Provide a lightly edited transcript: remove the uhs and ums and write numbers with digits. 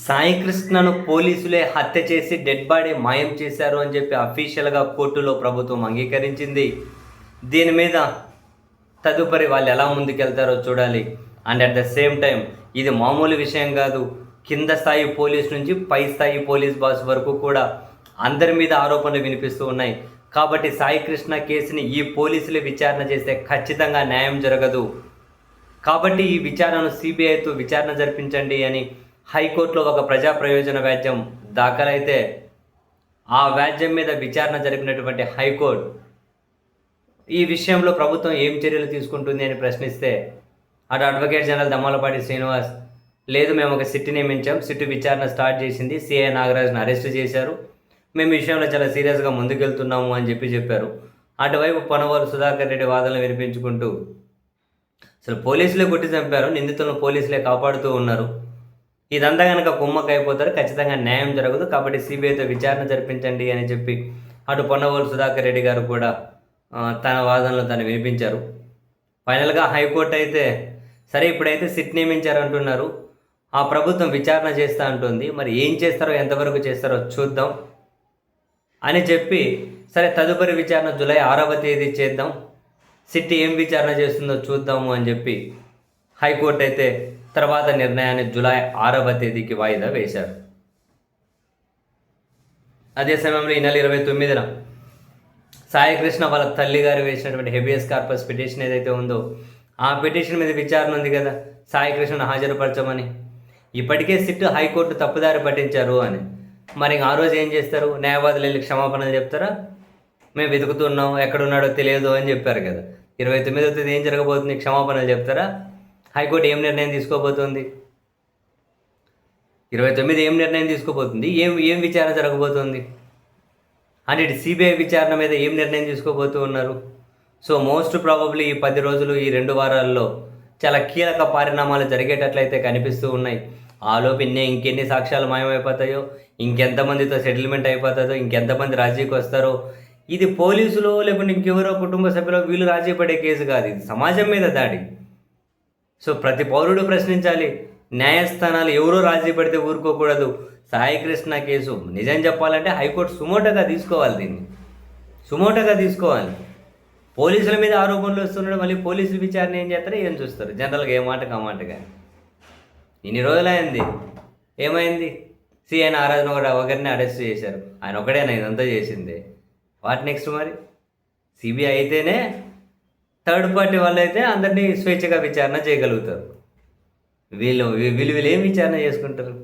సాయికృష్ణను పోలీసులే హత్య చేసి డెడ్ బాడీ మాయం చేశారు అని చెప్పి అఫీషియల్గా కోర్టులో ప్రభుత్వం అంగీకరించింది. దీని మీద తదుపరి వాళ్ళు ఎలా ముందుకెళ్తారో చూడాలి. And at the same time ఇది మామూలు విషయం కాదు. కింద స్థాయి పోలీస్ నుంచి పై స్థాయి పోలీస్ బాస్ వరకు కూడా అందరి మీద ఆరోపణలు వినిపిస్తూ ఉన్నాయి. కాబట్టి సాయికృష్ణ కేసుని ఈ పోలీసులే విచారణ చేస్తే ఖచ్చితంగా న్యాయం జరగదు. కాబట్టి ఈ విచారణను సిబిఐతో విచారణ జరిపించండి అని హైకోర్టులో ఒక ప్రజా ప్రయోజన వ్యాజ్యం దాఖలైతే ఆ వ్యాజ్యం మీద విచారణ జరిపినటువంటి హైకోర్టు ఈ విషయంలో ప్రభుత్వం ఏం చర్యలు తీసుకుంటుంది అని ప్రశ్నిస్తే అటు అడ్వకేట్ జనరల్ దమ్మలపాటి శ్రీనివాస్, లేదు మేము ఒక సిట్ నియమించాం, సిట్ విచారణ స్టార్ట్ చేసింది, సిఐ నాగరాజ్ను అరెస్ట్ చేశారు, మేము ఈ విషయంలో చాలా సీరియస్గా ముందుకెళ్తున్నాము అని చెప్పారు. అటువైపు పొనవోలు సుధాకర్ రెడ్డి వాదనలు వినిపించుకుంటూ అసలు పోలీసులే కొట్టి చంపారు, నిందితులను పోలీసులే కాపాడుతూ ఉన్నారు, ఇదంతా కనుక కుమ్మక్క అయిపోతారు, ఖచ్చితంగా న్యాయం జరగదు, కాబట్టి సిబిఐతో విచారణ జరిపించండి అని చెప్పి అటు పొన్నవోలు సుధాకర్ రెడ్డి గారు కూడా తన వాదనలు తను వినిపించారు. ఫైనల్గా హైకోర్టు అయితే సరే ఇప్పుడైతే సిట్ నియమించారంటున్నారు, ఆ ప్రభుత్వం విచారణ చేస్తూ అంటుంది, మరి ఏం చేస్తారో ఎంతవరకు చేస్తారో చూద్దాం అని చెప్పి సరే తదుపరి విచారణ జూలై 6వ తేదీ చేద్దాం, సిట్ ఏం విచారణ చేస్తుందో చూద్దాము అని చెప్పి హైకోర్టు అయితే తర్వాత నిర్ణయాన్ని జూలై 6వ తేదీకి వాయిదా వేశారు. అదే సమయంలో ఈ నెల 29న సాయికృష్ణ వాళ్ళ తల్లి గారు వేసినటువంటి హెబియస్ కార్పస్ పిటిషన్ ఏదైతే ఉందో ఆ పిటిషన్ మీద విచారణ ఉంది కదా, సాయికృష్ణను హాజరుపరచమని. ఇప్పటికే సిట్ హైకోర్టు తప్పుదారి పట్టించారు అని. మరి ఆ రోజు ఏం చేస్తారు? న్యాయవాదులు వెళ్ళి క్షమాపణలు చెప్తారా? మేము వెతుకుతున్నాం, ఎక్కడున్నాడో తెలియదు అని చెప్పారు కదా. 29వ తేదీ ఏం జరగబోతుంది? క్షమాపణలు చెప్తారా? హైకోర్టు ఏం నిర్ణయం తీసుకోబోతోంది? 29 ఏం నిర్ణయం తీసుకోబోతుంది? ఏం విచారణ జరగబోతోంది అంటే ఇటు సిబిఐ విచారణ మీద ఏం నిర్ణయం తీసుకోబోతూ ఉన్నారు? సో మోస్ట్ ప్రాబబ్లీ ఈ 10 రోజులు, ఈ 2 వారాల్లో చాలా కీలక పరిణామాలు జరిగేటట్లయితే కనిపిస్తూ ఉన్నాయి. ఆలోపు ఇంకెన్ని సాక్ష్యాలు మాయమైపోతాయో, ఇంకెంతమందితో సెటిల్మెంట్ అయిపోతుందో, ఇంకెంతమంది రాజీకి వస్తారో. ఇది పోలీసులో లేకుంటే ఇంకెవరో కుటుంబ సభ్యులు వీళ్ళు రాజీ పడే కేసు కాదు, ఇది సమాజం మీద దాడి. సో ప్రతి పౌరుడు ప్రశ్నించాలి. న్యాయస్థానాలు ఎవరో రాజీ పడితే ఊరుకోకూడదు. సాయికృష్ణ కేసు నిజం చెప్పాలంటే హైకోర్టు సుమోటోగా తీసుకోవాలి, దీన్ని సుమోటోగా తీసుకోవాలి. పోలీసుల మీద ఆరోపణలు వస్తున్నాడు, మళ్ళీ పోలీసులు విచారణ ఏం చేస్తారో ఏం చూస్తారు. జనరల్గా ఏ మాటకు ఆ మాట కానీ ఇన్ని రోజులైంది, ఏమైంది? సిఐ నాగరాజును ఒకరిని అరెస్ట్ చేశారు, ఆయన ఒకడేనా ఇదంతా చేసింది? What next? మరి సిబిఐ అయితేనే థర్డ్ పార్టీ వాళ్ళు అయితే అందరినీ స్వేచ్ఛగా విచారణ చేయగలుగుతారు. వీళ్ళు ఏం విచారణ చేసుకుంటారు?